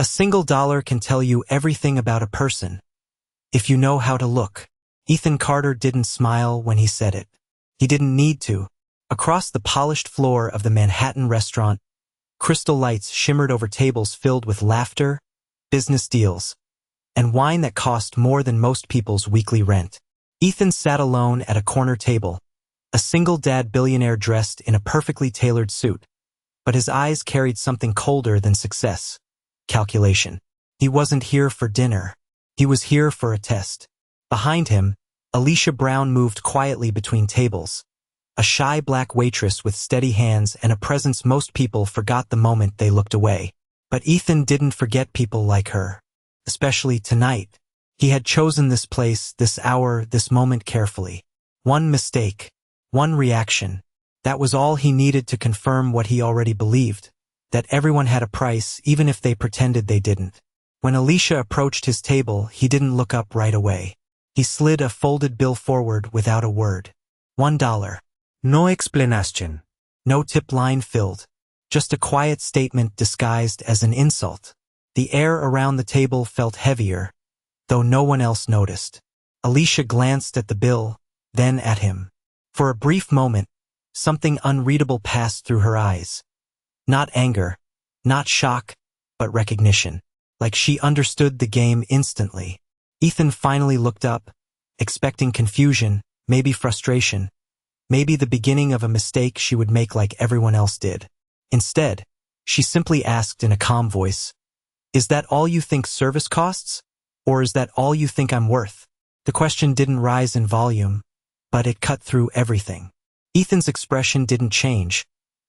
A single dollar can tell you everything about a person, if you know how to look. Ethan Carter didn't smile when he said it. He didn't need to. Across the polished floor of the Manhattan restaurant, crystal lights shimmered over tables filled with laughter, business deals, and wine that cost more than most people's weekly rent. Ethan sat alone at a corner table, a single dad billionaire dressed in a perfectly tailored suit, but his eyes carried something colder than success: calculation. He wasn't here for dinner. He was here for a test. Behind him, Alicia Brown moved quietly between tables, a shy black waitress with steady hands and a presence most people forgot the moment they looked away. But Ethan didn't forget people like her, especially tonight. He had chosen this place, this hour, this moment carefully. One mistake, one reaction, that was all he needed to confirm what he already believed, that everyone had a price even if they pretended they didn't. When Alicia approached his table, he didn't look up right away. He slid a folded bill forward without a word. $1. No explanation. No tip line filled. Just a quiet statement disguised as an insult. The air around the table felt heavier, though no one else noticed. Alicia glanced at the bill, then at him. For a brief moment, something unreadable passed through her eyes. Not anger, not shock, but recognition. Like she understood the game instantly. Ethan finally looked up, expecting confusion, maybe frustration, maybe the beginning of a mistake she would make like everyone else did. Instead, she simply asked in a calm voice, "Is that all you think service costs? Or is that all you think I'm worth?" The question didn't rise in volume, but it cut through everything. Ethan's expression didn't change,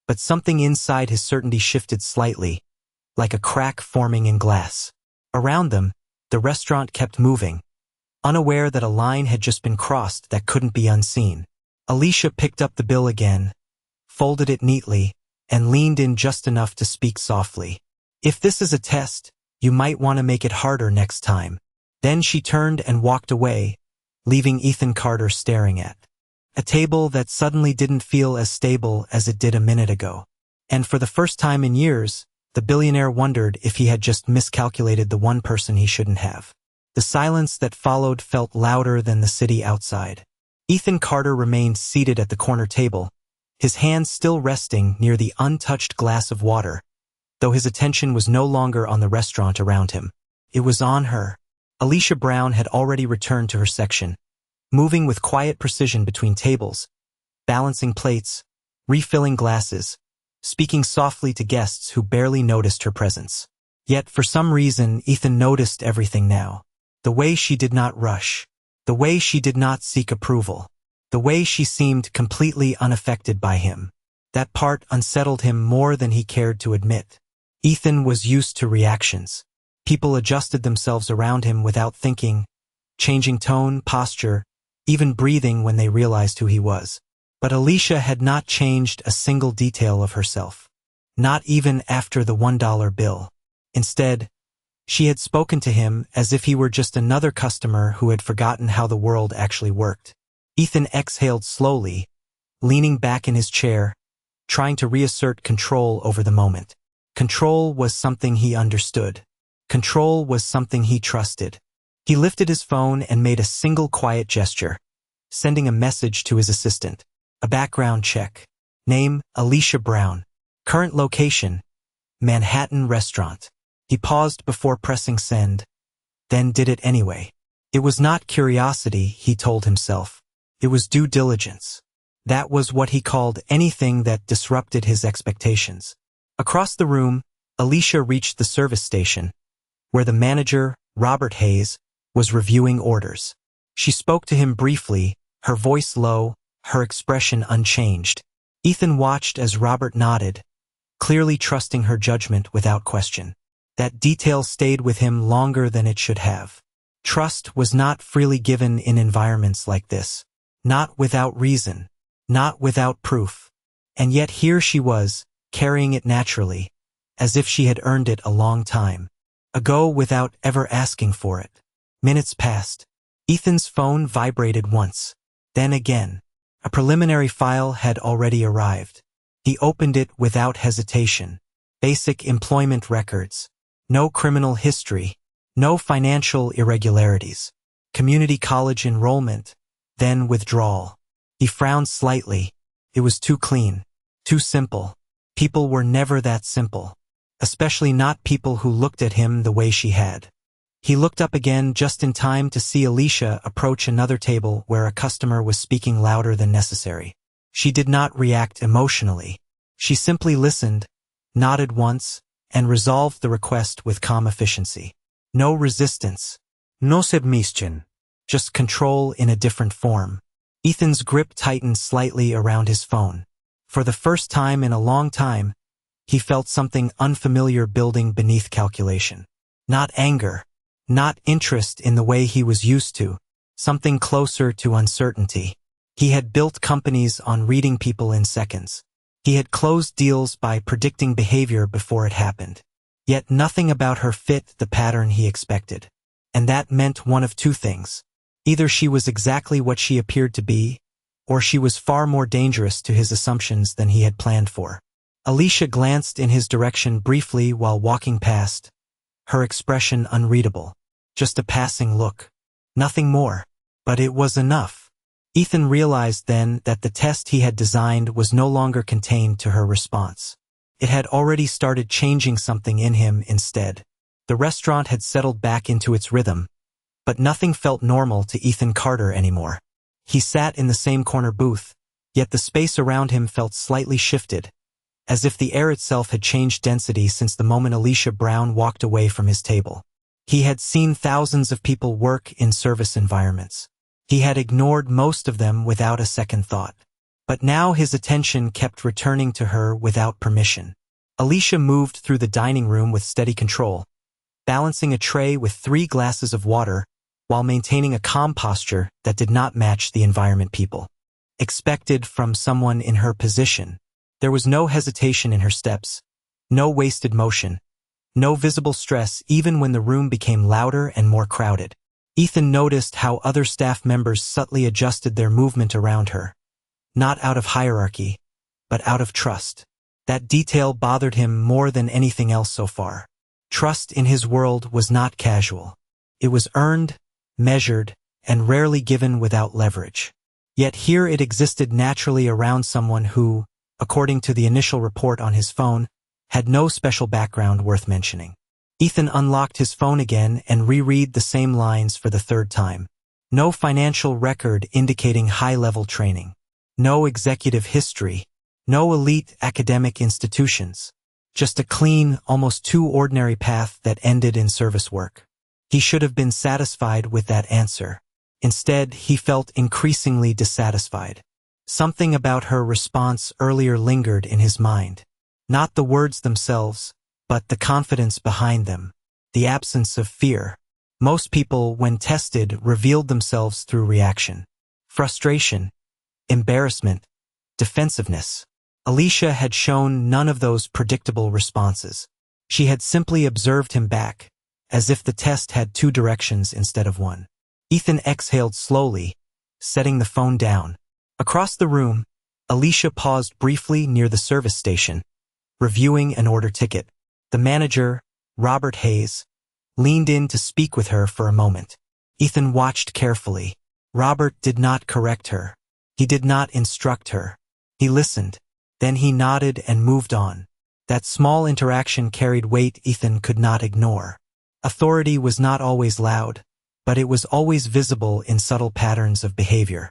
but something inside his certainty shifted slightly, like a crack forming in glass. Around them, the restaurant kept moving, unaware that a line had just been crossed that couldn't be unseen. Alicia picked up the bill again, folded it neatly, and leaned in just enough to speak softly. "If this is a test, you might want to make it harder next time." Then she turned and walked away, leaving Ethan Carter staring at a table that suddenly didn't feel as stable as it did a minute ago. And for the first time in years, the billionaire wondered if he had just miscalculated the one person he shouldn't have. The silence that followed felt louder than the city outside. Ethan Carter remained seated at the corner table, his hands still resting near the untouched glass of water, though his attention was no longer on the restaurant around him. It was on her. Alicia Brown had already returned to her section, moving with quiet precision between tables, balancing plates, refilling glasses, speaking softly to guests who barely noticed her presence. Yet for some reason, Ethan noticed everything now. The way she did not rush, the way she did not seek approval, the way she seemed completely unaffected by him. That part unsettled him more than he cared to admit. Ethan was used to reactions. People adjusted themselves around him without thinking, changing tone, posture, even breathing when they realized who he was. But Alicia had not changed a single detail of herself. Not even after the $1 bill. Instead, she had spoken to him as if he were just another customer who had forgotten how the world actually worked. Ethan exhaled slowly, leaning back in his chair, trying to reassert control over the moment. Control was something he understood. Control was something he trusted. He lifted his phone and made a single quiet gesture, sending a message to his assistant. A background check. Name, Alicia Brown. Current location, Manhattan restaurant. He paused before pressing send, then did it anyway. It was not curiosity, he told himself. It was due diligence. That was what he called anything that disrupted his expectations. Across the room, Alicia reached the service station, where the manager, Robert Hayes, was reviewing orders. She spoke to him briefly, her voice low, her expression unchanged. Ethan watched as Robert nodded, clearly trusting her judgment without question. That detail stayed with him longer than it should have. Trust was not freely given in environments like this. Not without reason. Not without proof. And yet here she was, carrying it naturally, as if she had earned it a long time ago without ever asking for it. Minutes passed. Ethan's phone vibrated once, then again. A preliminary file had already arrived. He opened it without hesitation. Basic employment records. No criminal history. No financial irregularities. Community college enrollment. Then withdrawal. He frowned slightly. It was too clean. Too simple. People were never that simple. Especially not people who looked at him the way she had. He looked up again just in time to see Alicia approach another table where a customer was speaking louder than necessary. She did not react emotionally. She simply listened, nodded once, and resolved the request with calm efficiency. No resistance. No submission. Just control in a different form. Ethan's grip tightened slightly around his phone. For the first time in a long time, he felt something unfamiliar building beneath calculation. Not anger. Not interest in the way he was used to. Something closer to uncertainty. He had built companies on reading people in seconds. He had closed deals by predicting behavior before it happened. Yet nothing about her fit the pattern he expected. And that meant one of two things. Either she was exactly what she appeared to be, or she was far more dangerous to his assumptions than he had planned for. Alicia glanced in his direction briefly while walking past, her expression unreadable. Just a passing look. Nothing more. But it was enough. Ethan realized then that the test he had designed was no longer contained to her response. It had already started changing something in him instead. The restaurant had settled back into its rhythm, but nothing felt normal to Ethan Carter anymore. He sat in the same corner booth, yet the space around him felt slightly shifted, as if the air itself had changed density since the moment Alicia Brown walked away from his table. He had seen thousands of people work in service environments. He had ignored most of them without a second thought. But now his attention kept returning to her without permission. Alicia moved through the dining room with steady control, balancing a tray with 3 glasses of water while maintaining a calm posture that did not match the environment people expected from someone in her position. There was no hesitation in her steps, no wasted motion, no visible stress even when the room became louder and more crowded. Ethan noticed how other staff members subtly adjusted their movement around her, not out of hierarchy, but out of trust. That detail bothered him more than anything else so far. Trust in his world was not casual. It was earned, measured, and rarely given without leverage. Yet here it existed naturally around someone who, according to the initial report on his phone, had no special background worth mentioning. Ethan unlocked his phone again and reread the same lines for the 3rd time. No financial record indicating high-level training. No executive history. No elite academic institutions. Just a clean, almost too ordinary path that ended in service work. He should have been satisfied with that answer. Instead, he felt increasingly dissatisfied. Something about her response earlier lingered in his mind. Not the words themselves, but the confidence behind them. The absence of fear. Most people, when tested, revealed themselves through reaction. Frustration, embarrassment, defensiveness. Alicia had shown none of those predictable responses. She had simply observed him back, as if the test had 2 directions instead of one. Ethan exhaled slowly, setting the phone down. Across the room, Alicia paused briefly near the service station, reviewing an order ticket. The manager, Robert Hayes, leaned in to speak with her for a moment. Ethan watched carefully. Robert did not correct her. He did not instruct her. He listened. Then he nodded and moved on. That small interaction carried weight Ethan could not ignore. Authority was not always loud, but it was always visible in subtle patterns of behavior.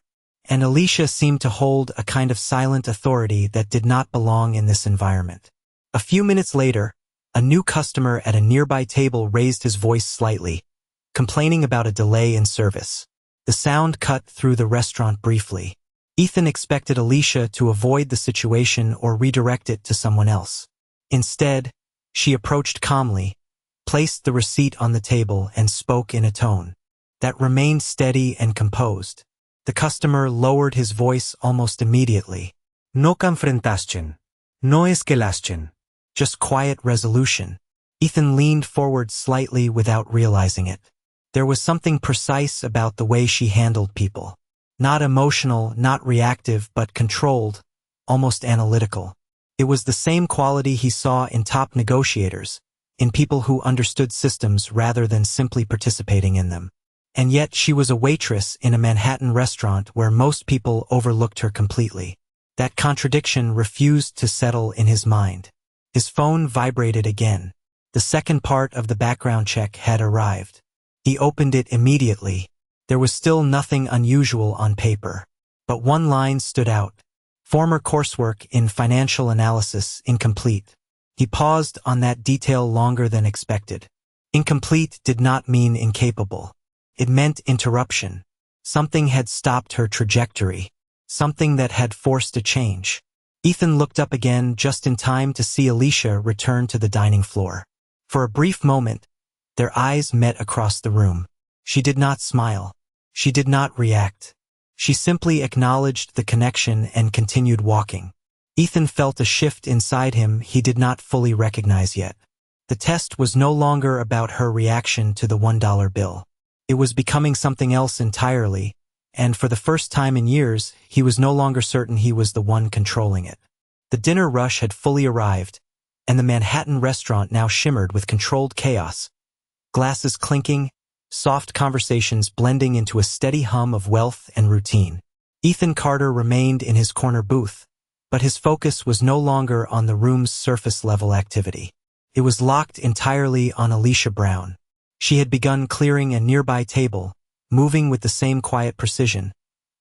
And Alicia seemed to hold a kind of silent authority that did not belong in this environment. A few minutes later, a new customer at a nearby table raised his voice slightly, complaining about a delay in service. The sound cut through the restaurant briefly. Ethan expected Alicia to avoid the situation or redirect it to someone else. Instead, she approached calmly, placed the receipt on the table, and spoke in a tone that remained steady and composed. The customer lowered his voice almost immediately. No confrontation. No escalation. Just quiet resolution. Ethan leaned forward slightly without realizing it. There was something precise about the way she handled people. Not emotional, not reactive, but controlled, almost analytical. It was the same quality he saw in top negotiators, in people who understood systems rather than simply participating in them. And yet she was a waitress in a Manhattan restaurant where most people overlooked her completely. That contradiction refused to settle in his mind. His phone vibrated again. The second part of the background check had arrived. He opened it immediately. There was still nothing unusual on paper. But one line stood out. Former coursework in financial analysis incomplete. He paused on that detail longer than expected. Incomplete did not mean incapable. It meant interruption. Something had stopped her trajectory. Something that had forced a change. Ethan looked up again just in time to see Alicia return to the dining floor. For a brief moment, their eyes met across the room. She did not smile. She did not react. She simply acknowledged the connection and continued walking. Ethan felt a shift inside him he did not fully recognize yet. The test was no longer about her reaction to the $1 bill. It was becoming something else entirely, and for the first time in years, he was no longer certain he was the one controlling it. The dinner rush had fully arrived, and the Manhattan restaurant now shimmered with controlled chaos. Glasses clinking, soft conversations blending into a steady hum of wealth and routine. Ethan Carter remained in his corner booth, but his focus was no longer on the room's surface-level activity. It was locked entirely on Alicia Brown. She had begun clearing a nearby table, moving with the same quiet precision.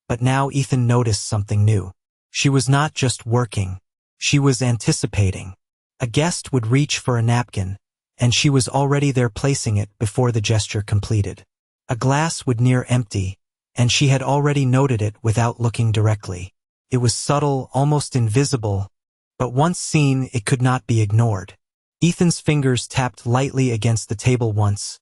But now Ethan noticed something new. She was not just working. She was anticipating. A guest would reach for a napkin, and she was already there placing it before the gesture completed. A glass would near empty, and she had already noted it without looking directly. It was subtle, almost invisible, but once seen, it could not be ignored. Ethan's fingers tapped lightly against the table once,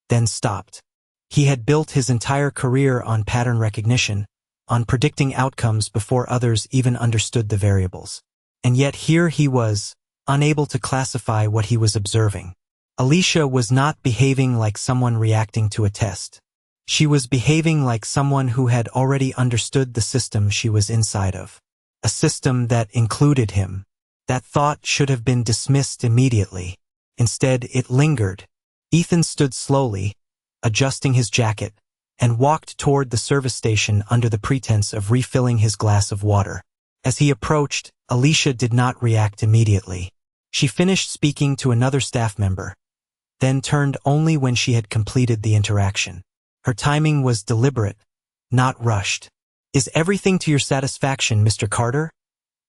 then stopped. He had built his entire career on pattern recognition, on predicting outcomes before others even understood the variables. And yet here he was, unable to classify what he was observing. Alicia was not behaving like someone reacting to a test. She was behaving like someone who had already understood the system she was inside of. A system that included him. That thought should have been dismissed immediately. Instead, it lingered. Ethan stood slowly, adjusting his jacket, and walked toward the service station under the pretense of refilling his glass of water. As he approached, Alicia did not react immediately. She finished speaking to another staff member, then turned only when she had completed the interaction. Her timing was deliberate, not rushed. "Is everything to your satisfaction, Mr. Carter?"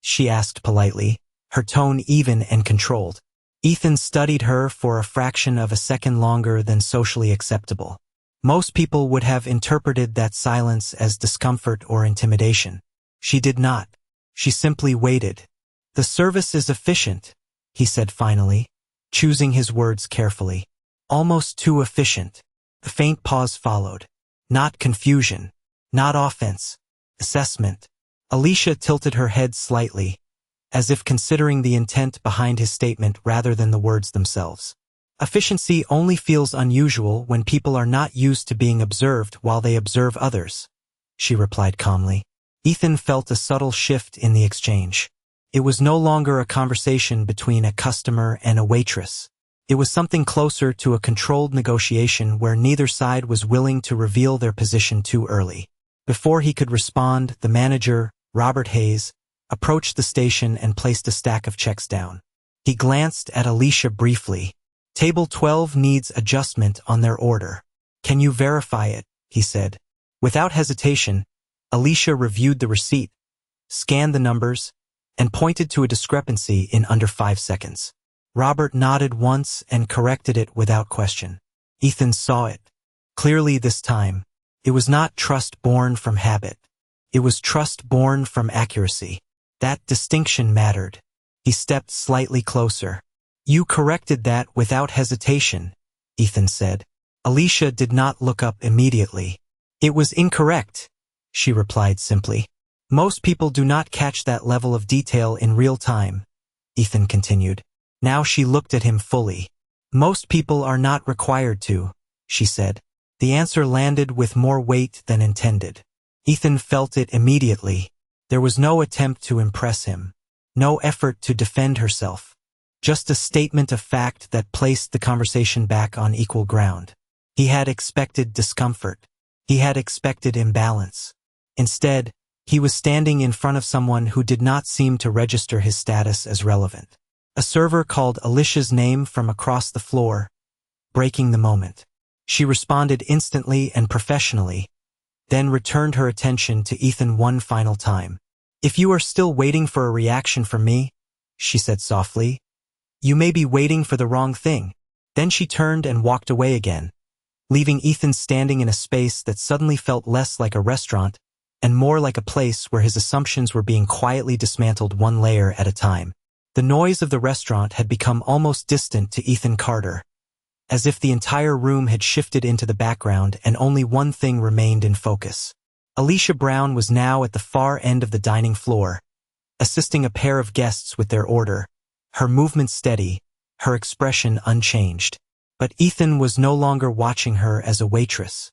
she asked politely, her tone even and controlled. Ethan studied her for a fraction of a second longer than socially acceptable. Most people would have interpreted that silence as discomfort or intimidation. She did not. She simply waited. "The service is efficient," he said finally, choosing his words carefully. "Almost too efficient." A faint pause followed. Not confusion. Not offense. Assessment. Alicia tilted her head slightly, as if considering the intent behind his statement rather than the words themselves. "Efficiency only feels unusual when people are not used to being observed while they observe others," she replied calmly. Ethan felt a subtle shift in the exchange. It was no longer a conversation between a customer and a waitress. It was something closer to a controlled negotiation where neither side was willing to reveal their position too early. Before he could respond, the manager, Robert Hayes, approached the station and placed a stack of checks down. He glanced at Alicia briefly. "Table 12 needs adjustment on their order. Can you verify it?" he said. Without hesitation, Alicia reviewed the receipt, scanned the numbers, and pointed to a discrepancy in under 5 seconds. Robert nodded once and corrected it without question. Ethan saw it. Clearly this time, it was not trust born from habit. It was trust born from accuracy. That distinction mattered. He stepped slightly closer. "You corrected that without hesitation," Ethan said. Alicia did not look up immediately. "It was incorrect," she replied simply. "Most people do not catch that level of detail in real time," Ethan continued. Now she looked at him fully. "Most people are not required to," she said. The answer landed with more weight than intended. Ethan felt it immediately. There was no attempt to impress him. No effort to defend herself. just a statement of fact that placed the conversation back on equal ground. He had expected discomfort. He had expected imbalance. Instead, he was standing in front of someone who did not seem to register his status as relevant. A server called Alicia's name from across the floor, breaking the moment. She responded instantly and professionally, then returned her attention to Ethan one final time. "If you are still waiting for a reaction from me," she said softly, "you may be waiting for the wrong thing." Then she turned and walked away again, leaving Ethan standing in a space that suddenly felt less like a restaurant and more like a place where his assumptions were being quietly dismantled one layer at a time. The noise of the restaurant had become almost distant to Ethan Carter, as if the entire room had shifted into the background and only one thing remained in focus. Alicia Brown was now at the far end of the dining floor, assisting a pair of guests with their order, her movement steady, her expression unchanged. But Ethan was no longer watching her as a waitress.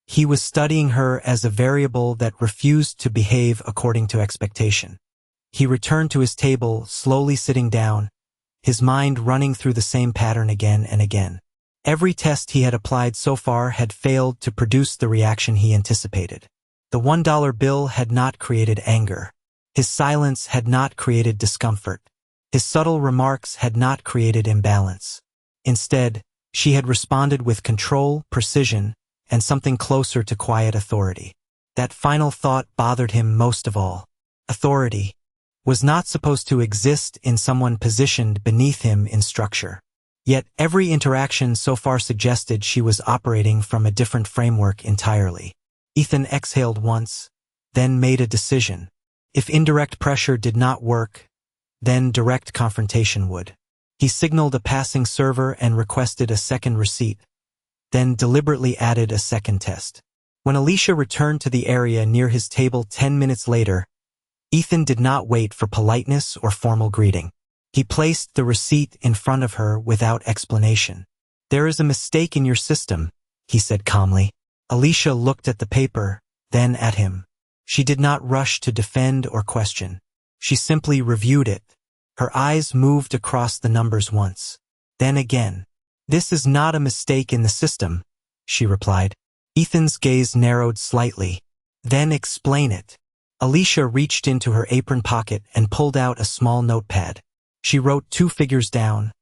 He was studying her as a variable that refused to behave according to expectation. He returned to his table, slowly sitting down, his mind running through the same pattern again and again. Every test he had applied so far had failed to produce the reaction he anticipated. The $1 bill had not created anger. His silence had not created discomfort. His subtle remarks had not created imbalance. Instead, she had responded with control, precision, and something closer to quiet authority. That final thought bothered him most of all. Authority was not supposed to exist in someone positioned beneath him in structure. Yet every interaction so far suggested she was operating from a different framework entirely. Ethan exhaled once, then made a decision. If indirect pressure did not work, then direct confrontation would. He signaled a passing server and requested a second receipt, then deliberately added a second test. When Alicia returned to the area near his table 10 minutes later, Ethan did not wait for politeness or formal greeting. He placed the receipt in front of her without explanation. "There is a mistake in your system," he said calmly. Alicia looked at the paper, then at him. She did not rush to defend or question. She simply reviewed it. Her eyes moved across the numbers once, then again. "This is not a mistake in the system," she replied. Ethan's gaze narrowed slightly. "Then explain it." Alicia reached into her apron pocket and pulled out a small notepad. She wrote 2 figures down,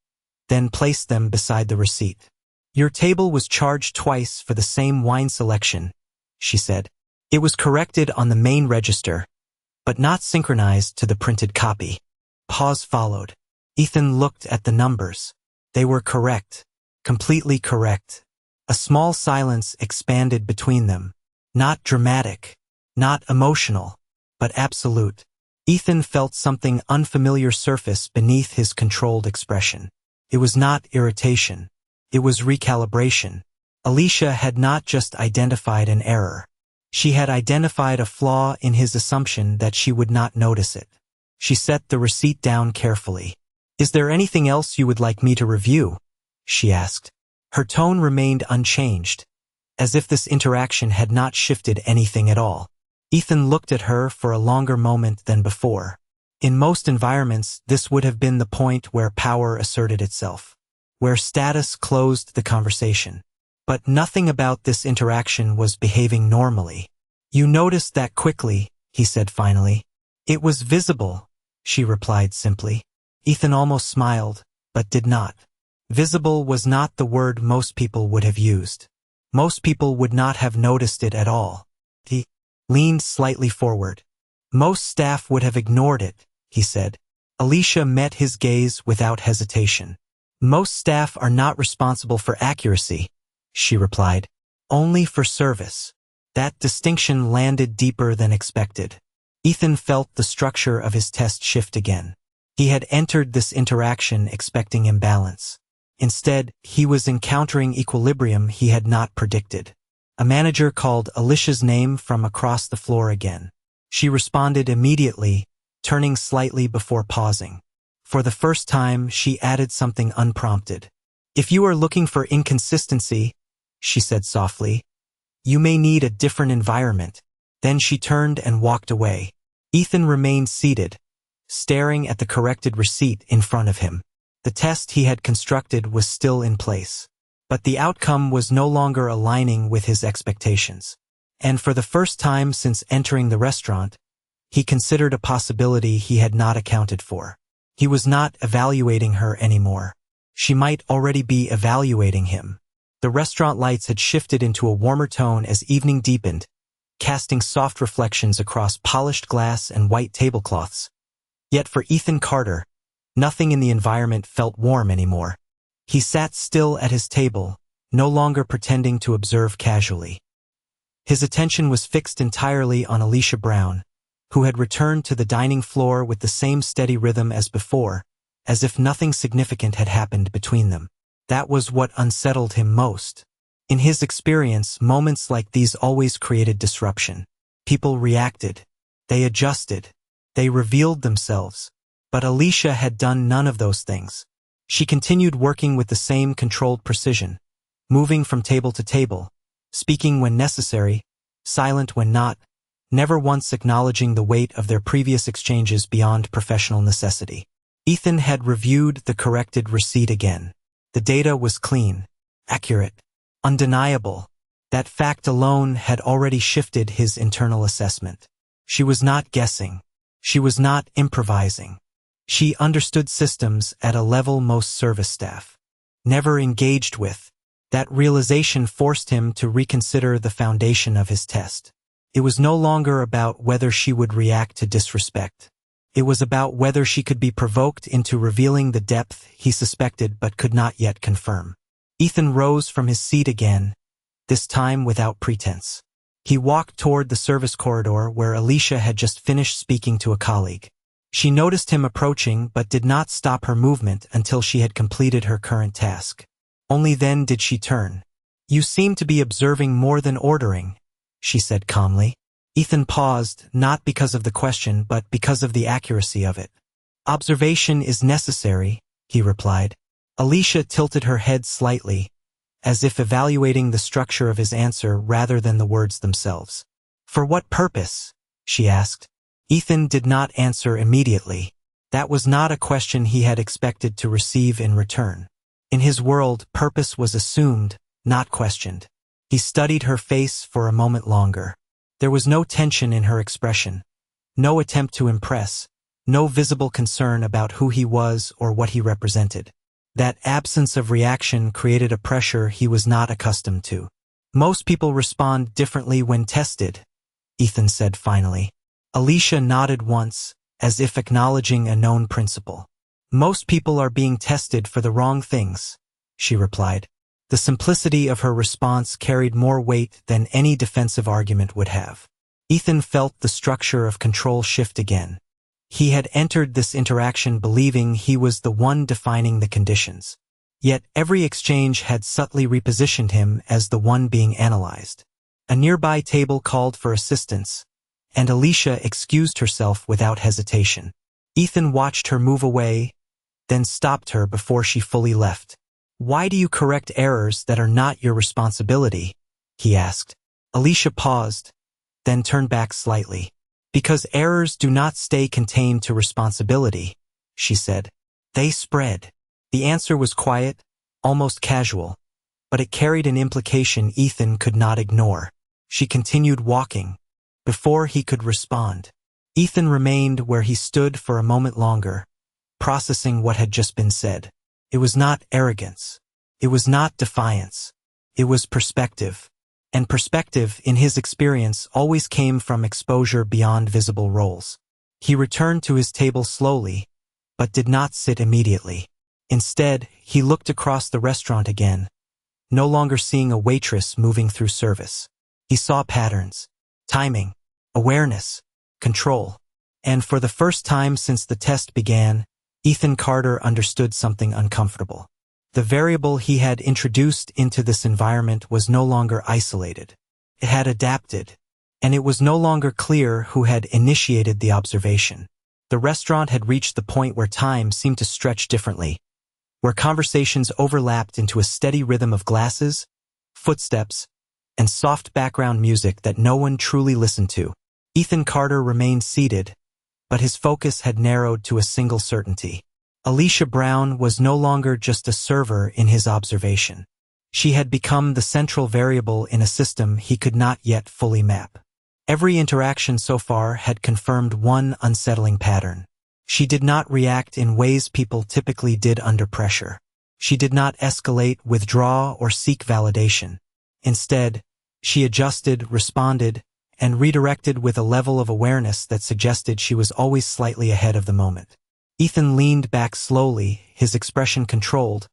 then placed them beside the receipt. "Your table was charged twice for the same wine selection," she said. "It was corrected on the main register, but not synchronized to the printed copy." Pause followed. Ethan looked at the numbers. They were correct, completely correct. A small silence expanded between them. Not dramatic, not emotional, but absolute. Ethan felt something unfamiliar surface beneath his controlled expression. It was not irritation. It was recalibration. Alicia had not just identified an error. She had identified a flaw in his assumption that she would not notice it. She set the receipt down carefully. "Is there anything else you would like me to review?" she asked. Her tone remained unchanged, as if this interaction had not shifted anything at all. Ethan looked at her for a longer moment than before. In most environments, this would have been the point where power asserted itself, where status closed the conversation. But nothing about this interaction was behaving normally. "You noticed that quickly," he said finally. "It was visible," she replied simply. Ethan almost smiled, but did not. Visible was not the word most people would have used. Most people would not have noticed it at all. He leaned slightly forward. "Most staff would have ignored it," he said. Alicia met his gaze without hesitation. "Most staff are not responsible for accuracy," she replied. "Only for service." That distinction landed deeper than expected. Ethan felt the structure of his test shift again. He had entered this interaction expecting imbalance. Instead, he was encountering equilibrium he had not predicted. A manager called Alicia's name from across the floor again. She responded immediately, turning slightly before pausing. For the first time, she added something unprompted. "If you are looking for inconsistency," she said softly, "you may need a different environment." Then she turned and walked away. Ethan remained seated, staring at the corrected receipt in front of him. The test he had constructed was still in place. But the outcome was no longer aligning with his expectations. And for the first time since entering the restaurant, he considered a possibility he had not accounted for. He was not evaluating her anymore. She might already be evaluating him. The restaurant lights had shifted into a warmer tone as evening deepened, casting soft reflections across polished glass and white tablecloths. Yet for Ethan Carter, nothing in the environment felt warm anymore. He sat still at his table, no longer pretending to observe casually. His attention was fixed entirely on Alicia Brown, who had returned to the dining floor with the same steady rhythm as before, as if nothing significant had happened between them. That was what unsettled him most. In his experience, moments like these always created disruption. People reacted. They adjusted. They revealed themselves. But Alicia had done none of those things. She continued working with the same controlled precision, moving from table to table, speaking when necessary, silent when not, never once acknowledging the weight of their previous exchanges beyond professional necessity. Ethan had reviewed the corrected receipt again. The data was clean, accurate, undeniable. That fact alone had already shifted his internal assessment. She was not guessing. She was not improvising. She understood systems at a level most service staff never engaged with. That realization forced him to reconsider the foundation of his test. It was no longer about whether she would react to disrespect. It was about whether she could be provoked into revealing the depth he suspected but could not yet confirm. Ethan rose from his seat again, this time without pretense. He walked toward the service corridor where Alicia had just finished speaking to a colleague. She noticed him approaching but did not stop her movement until she had completed her current task. Only then did she turn. "You seem to be observing more than ordering," she said calmly. Ethan paused, not because of the question but because of the accuracy of it. "Observation is necessary," he replied. Alicia tilted her head slightly, as if evaluating the structure of his answer rather than the words themselves. "For what purpose?" she asked. Ethan did not answer immediately. That was not a question he had expected to receive in return. In his world, purpose was assumed, not questioned. He studied her face for a moment longer. There was no tension in her expression, no attempt to impress, no visible concern about who he was or what he represented. That absence of reaction created a pressure he was not accustomed to. "Most people respond differently when tested," Ethan said finally. Alicia nodded once, as if acknowledging a known principle. "Most people are being tested for the wrong things," she replied. The simplicity of her response carried more weight than any defensive argument would have. Ethan felt the structure of control shift again. He had entered this interaction believing he was the one defining the conditions. Yet every exchange had subtly repositioned him as the one being analyzed. A nearby table called for assistance, and Alicia excused herself without hesitation. Ethan watched her move away, then stopped her before she fully left. "Why do you correct errors that are not your responsibility?" he asked. Alicia paused, then turned back slightly. "Because errors do not stay contained to responsibility," she said. "They spread." The answer was quiet, almost casual, but it carried an implication Ethan could not ignore. She continued walking. Before he could respond, Ethan remained where he stood for a moment longer, processing what had just been said. It was not arrogance. It was not defiance. It was perspective. And perspective, in his experience, always came from exposure beyond visible roles. He returned to his table slowly, but did not sit immediately. Instead, he looked across the restaurant again, no longer seeing a waitress moving through service. He saw patterns, timing, awareness, control. And for the first time since the test began, Ethan Carter understood something uncomfortable. The variable he had introduced into this environment was no longer isolated. It had adapted, and it was no longer clear who had initiated the observation. The restaurant had reached the point where time seemed to stretch differently, where conversations overlapped into a steady rhythm of glasses, footsteps, and soft background music that no one truly listened to. Ethan Carter remained seated, but his focus had narrowed to a single certainty. Alicia Brown was no longer just a server in his observation. She had become the central variable in a system he could not yet fully map. Every interaction so far had confirmed one unsettling pattern. She did not react in ways people typically did under pressure. She did not escalate, withdraw, or seek validation. Instead, she adjusted, responded, and redirected with a level of awareness that suggested she was always slightly ahead of the moment. Ethan leaned back slowly, his expression controlled,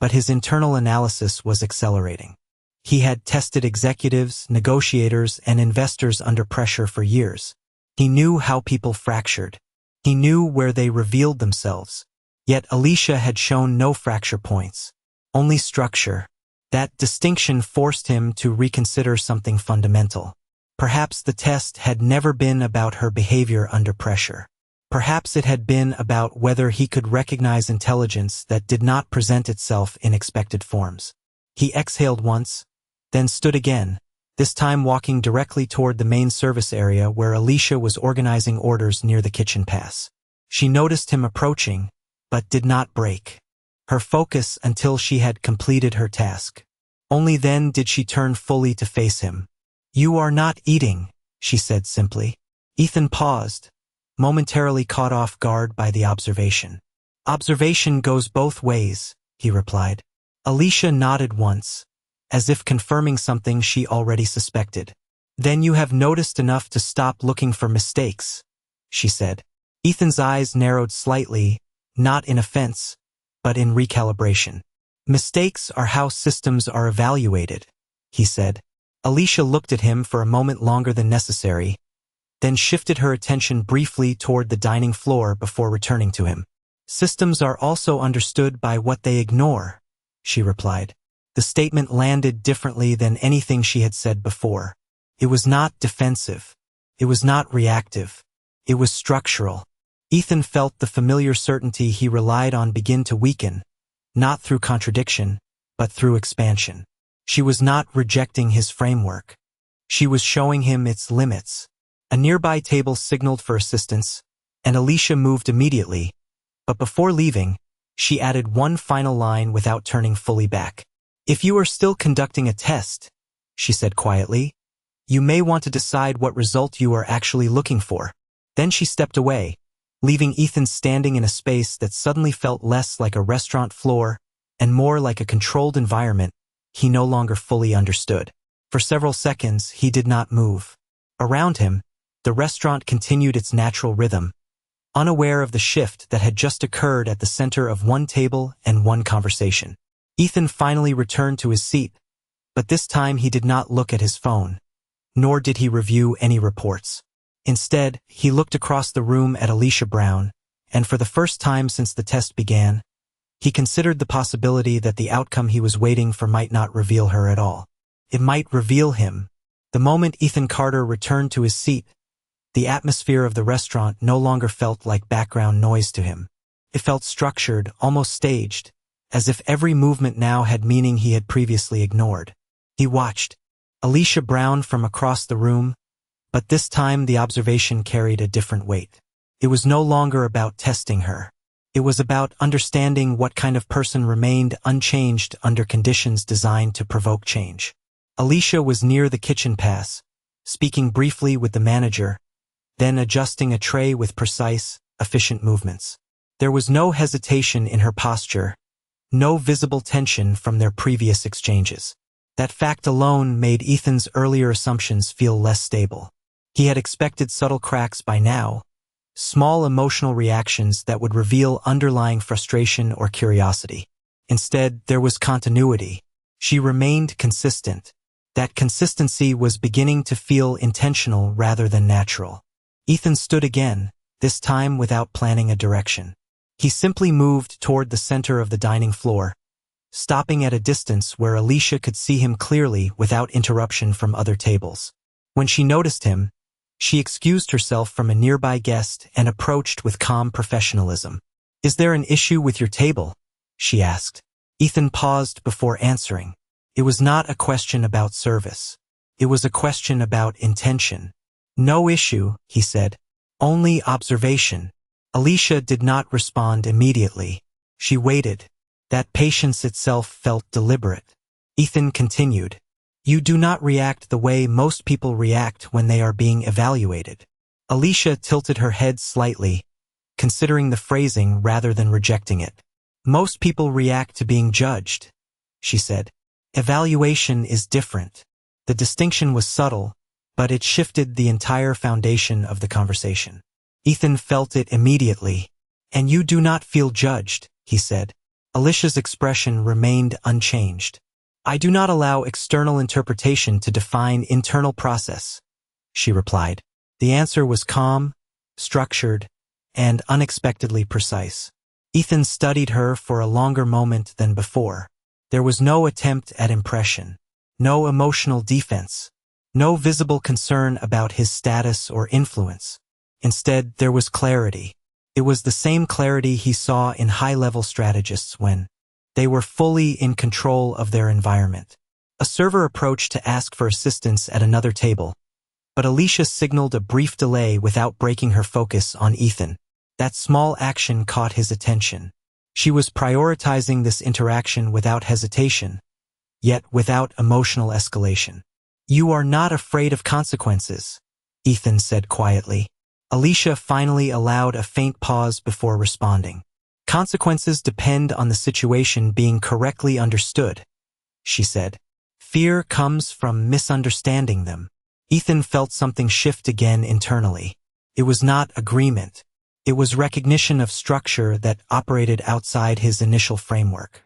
but his internal analysis was accelerating. He had tested executives, negotiators, and investors under pressure for years. He knew how people fractured. He knew where they revealed themselves. Yet Alicia had shown no fracture points, only structure. That distinction forced him to reconsider something fundamental. Perhaps the test had never been about her behavior under pressure. Perhaps it had been about whether he could recognize intelligence that did not present itself in expected forms. He exhaled once, then stood again, this time walking directly toward the main service area where Alicia was organizing orders near the kitchen pass. She noticed him approaching, but did not break her focus until she had completed her task. Only then did she turn fully to face him. "You are not eating," she said simply. Ethan paused, momentarily caught off guard by the observation. "Observation goes both ways," he replied. Alicia nodded once, as if confirming something she already suspected. "Then you have noticed enough to stop looking for mistakes," she said. Ethan's eyes narrowed slightly, not in offense, but in recalibration. "Mistakes are how systems are evaluated," he said. Alicia looked at him for a moment longer than necessary, then shifted her attention briefly toward the dining floor before returning to him. "Systems are also understood by what they ignore," she replied. The statement landed differently than anything she had said before. It was not defensive. It was not reactive. It was structural. Ethan felt the familiar certainty he relied on begin to weaken, not through contradiction, but through expansion. She was not rejecting his framework. She was showing him its limits. A nearby table signaled for assistance, and Alicia moved immediately, but before leaving, she added one final line without turning fully back. "If you are still conducting a test," she said quietly, "you may want to decide what result you are actually looking for." Then she stepped away, leaving Ethan standing in a space that suddenly felt less like a restaurant floor and more like a controlled environment he no longer fully understood. For several seconds, he did not move. Around him, the restaurant continued its natural rhythm, unaware of the shift that had just occurred at the center of one table and one conversation. Ethan finally returned to his seat, but this time he did not look at his phone, nor did he review any reports. Instead, he looked across the room at Alicia Brown, and for the first time since the test began, he considered the possibility that the outcome he was waiting for might not reveal her at all. It might reveal him. The moment Ethan Carter returned to his seat, the atmosphere of the restaurant no longer felt like background noise to him. It felt structured, almost staged, as if every movement now had meaning he had previously ignored. He watched Alicia Brown from across the room, but this time the observation carried a different weight. It was no longer about testing her. It was about understanding what kind of person remained unchanged under conditions designed to provoke change. Alicia was near the kitchen pass, speaking briefly with the manager, then adjusting a tray with precise, efficient movements. There was no hesitation in her posture, no visible tension from their previous exchanges. That fact alone made Ethan's earlier assumptions feel less stable. He had expected subtle cracks by now, small emotional reactions that would reveal underlying frustration or curiosity. Instead, there was continuity. She remained consistent. That consistency was beginning to feel intentional rather than natural. Ethan stood again, this time without planning a direction. He simply moved toward the center of the dining floor, stopping at a distance where Alicia could see him clearly without interruption from other tables. When she noticed him, she excused herself from a nearby guest and approached with calm professionalism. "Is there an issue with your table?" she asked. Ethan paused before answering. It was not a question about service. It was a question about intention. "No issue," he said. "Only observation." Alicia did not respond immediately. She waited. That patience itself felt deliberate. Ethan continued. You do not react the way most people react when they are being evaluated. Alicia tilted her head slightly, considering the phrasing rather than rejecting it. Most people react to being judged, she said. Evaluation is different. The distinction was subtle, but it shifted the entire foundation of the conversation. Ethan felt it immediately. And you do not feel judged, he said. Alicia's expression remained unchanged. I do not allow external interpretation to define internal process, she replied. The answer was calm, structured, and unexpectedly precise. Ethan studied her for a longer moment than before. There was no attempt at impression, no emotional defense, no visible concern about his status or influence. Instead, there was clarity. It was the same clarity he saw in high-level strategists when they were fully in control of their environment. A server approached to ask for assistance at another table, but Alicia signaled a brief delay without breaking her focus on Ethan. That small action caught his attention. She was prioritizing this interaction without hesitation, yet without emotional escalation. You are not afraid of consequences, Ethan said quietly. Alicia finally allowed a faint pause before responding. Consequences depend on the situation being correctly understood, she said. Fear comes from misunderstanding them. Ethan felt something shift again internally. It was not agreement. It was recognition of structure that operated outside his initial framework.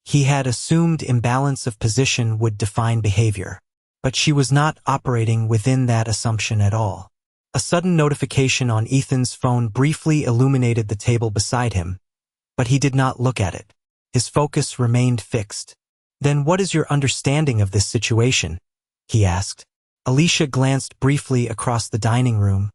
He had assumed imbalance of position would define behavior, but she was not operating within that assumption at all. A sudden notification on Ethan's phone briefly illuminated the table beside him, but he did not look at it. His focus remained fixed. Then what is your understanding of this situation? He asked. Alicia glanced briefly across the dining room,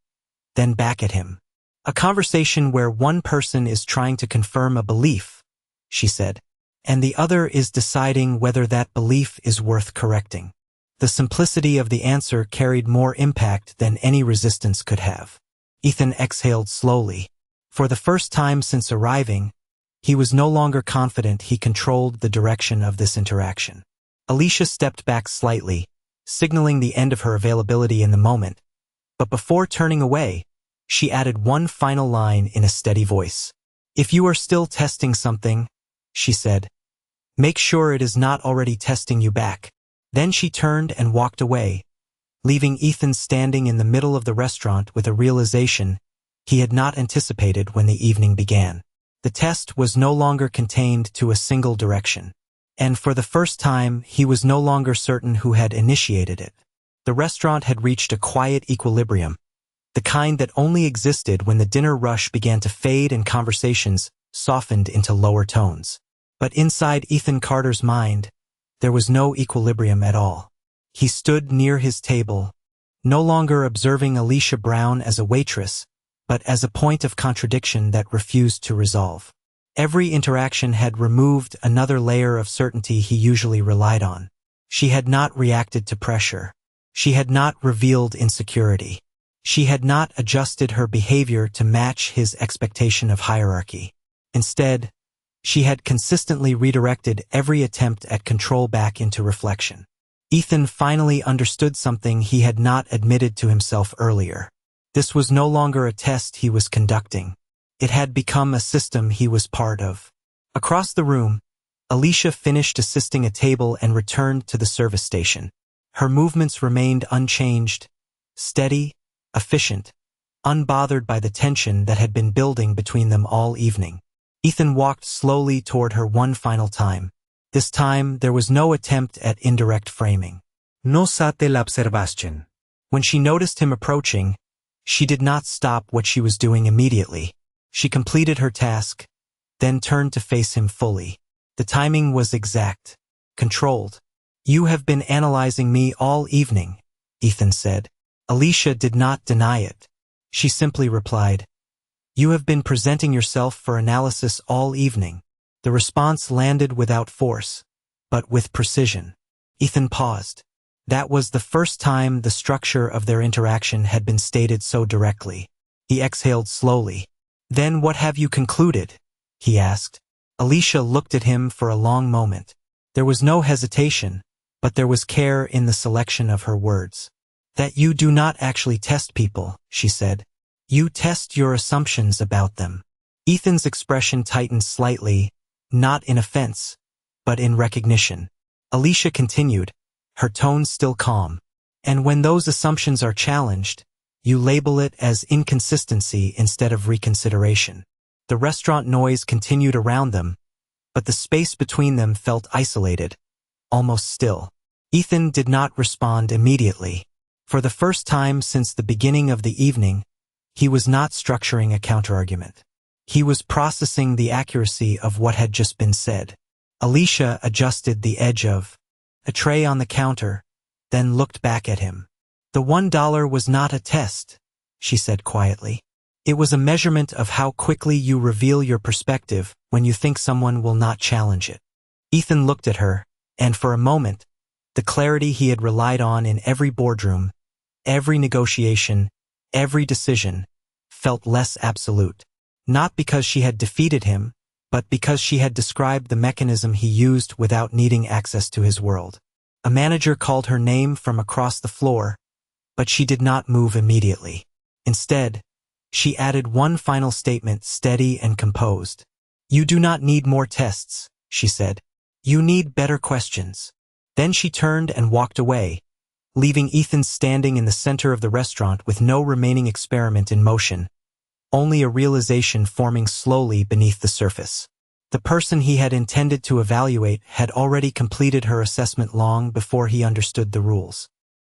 then back at him. A conversation where one person is trying to confirm a belief, she said, and the other is deciding whether that belief is worth correcting. The simplicity of the answer carried more impact than any resistance could have. Ethan exhaled slowly. For the first time since arriving, he was no longer confident he controlled the direction of this interaction. Alicia stepped back slightly, signaling the end of her availability in the moment, but before turning away, she added one final line in a steady voice. If you are still testing something, she said, make sure it is not already testing you back. Then she turned and walked away, leaving Ethan standing in the middle of the restaurant with a realization he had not anticipated when the evening began. The test was no longer contained to a single direction, and for the first time he was no longer certain who had initiated it. The restaurant had reached a quiet equilibrium, the kind that only existed when the dinner rush began to fade and conversations softened into lower tones. But inside Ethan Carter's mind, there was no equilibrium at all. He stood near his table, no longer observing Alicia Brown as a waitress, but as a point of contradiction that refused to resolve. Every interaction had removed another layer of certainty he usually relied on. She had not reacted to pressure. She had not revealed insecurity. She had not adjusted her behavior to match his expectation of hierarchy. Instead, she had consistently redirected every attempt at control back into reflection. Ethan finally understood something he had not admitted to himself earlier. This was no longer a test he was conducting. It had become a system he was part of. Across the room, Alicia finished assisting a table and returned to the service station. Her movements remained unchanged, steady, efficient, unbothered by the tension that had been building between them all evening. Ethan walked slowly toward her one final time. This time, there was no attempt at indirect framing. No sate la observación. When she noticed him approaching, she did not stop what she was doing immediately. She completed her task, then turned to face him fully. The timing was exact, controlled. You have been analyzing me all evening, Ethan said. Alicia did not deny it. She simply replied, you have been presenting yourself for analysis all evening. The response landed without force, but with precision. Ethan paused. That was the first time the structure of their interaction had been stated so directly. He exhaled slowly. "Then what have you concluded?" he asked. Alicia looked at him for a long moment. There was no hesitation, but there was care in the selection of her words. "That you do not actually test people," she said. "You test your assumptions about them." Ethan's expression tightened slightly, not in offense, but in recognition. Alicia continued, her tone still calm. "And when those assumptions are challenged, you label it as inconsistency instead of reconsideration." The restaurant noise continued around them, but the space between them felt isolated, almost still. Ethan did not respond immediately. For the first time since the beginning of the evening, he was not structuring a counterargument. He was processing the accuracy of what had just been said. Alicia adjusted the edge of a tray on the counter, then looked back at him. "The $1 was not a test," she said quietly. "It was a measurement of how quickly you reveal your perspective when you think someone will not challenge it." Ethan looked at her, and for a moment, the clarity he had relied on in every boardroom, every negotiation, every decision, felt less absolute. Not because she had defeated him, but because she had described the mechanism he used without needing access to his world. A manager called her name from across the floor, but she did not move immediately. Instead, she added one final statement, steady and composed. "You do not need more tests," she said. "You need better questions." Then she turned and walked away, leaving Ethan standing in the center of the restaurant with no remaining experiment in motion, only a realization forming slowly beneath the surface. The person he had intended to evaluate had already completed her assessment long before he understood the rules.